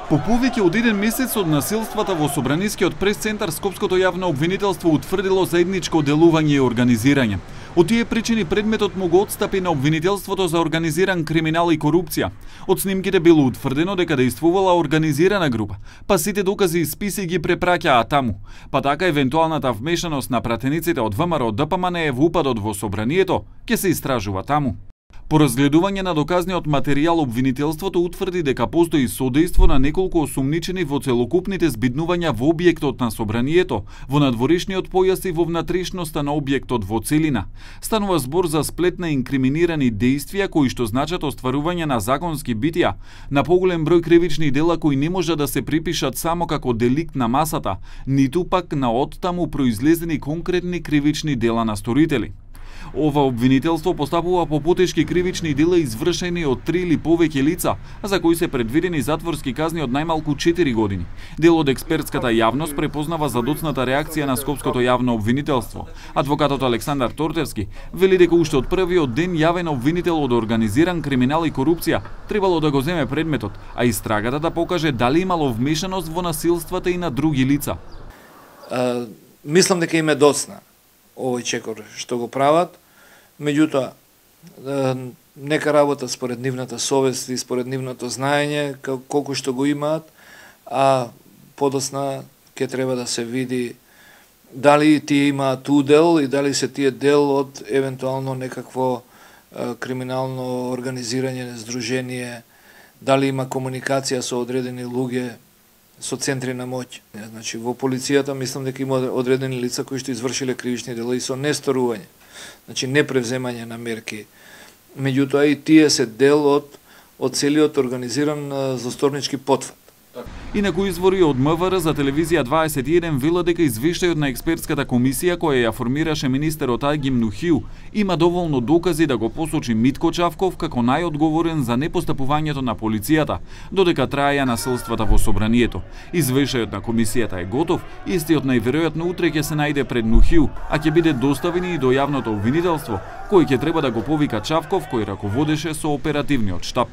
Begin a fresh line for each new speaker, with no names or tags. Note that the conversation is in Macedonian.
По повеќе од 1 месец од насилствата во Собранискиот прес-центар, Скопското јавно обвинителство утврдило заедничко делување и организирање. Од тие причини предметот му го отстапи на обвинителството за организиран криминал и корупција. Од снимките било утврдено дека действувала организирана група, па сите докази и списи ги препраќаа таму. Па така евентуалната вмешаност на пратениците од ВМРО ДПМН во упадот во Собранието ќе се истражува таму. По разгледување на доказниот материјал, обвинителството утврди дека постои содејство на неколку осумничени во целокупните збиднувања во објектот на Собранието, во надворешниот појас и во внатрешноста на објектот во целина. Станува збор за сплет на инкриминирани дејствија кои што значат остварување на законски битија, на поголем број кривични дела кои не може да се припишат само како деликт на масата, ниту пак на оттаму произлезени конкретни кривични дела на сторители. Ова обвинителство постапува по потешки кривични дела извршени од 3 или повеќе лица, за кои се предвидени затворски казни од најмалку 4 години. Дел од експертската јавност препознава задоцната реакција на Скопското јавно обвинителство. Адвокатот Александар Тортерски вели дека уште од првиот ден јавен обвинител од организиран криминал и корупција требало да го земе предметот, а истрагата да покаже дали имало вмешаност во насилствата и на други лица.
Мислам дека им е доцна овој чекор што го прават, меѓутоа нека работат според нивната совест и според нивното знаење колку што го имаат, а подосна ќе треба да се види дали тие имаат удел и дали се тие дел од евентуално некакво криминално организирање, здружение, дали има комуникација со одредени луѓе, со центри на моќ. Значи, во полицијата мислам дека има одредени лица кои што извршиле кривични дела и со несторување, значи не превземање на мерки. Меѓутоа и тие се дел од целиот организиран засторнички потфат.
Инаку извори од МВР за телевизија 21 вела дека извештајот на експертската комисија која ја формираше министерот Агим Нухиу има доволно докази да го посочи Митко Чавков како најодговорен за непостапувањето на полицијата, додека траеја насилствата во Собранието. Извештајот на комисијата е готов, истиот најверојатно утре ќе се најде пред Нухиу, а ќе биде доставен и до јавното обвинителство, кој ќе треба да го повика Чавков кој раководеше со оперативниот штаб.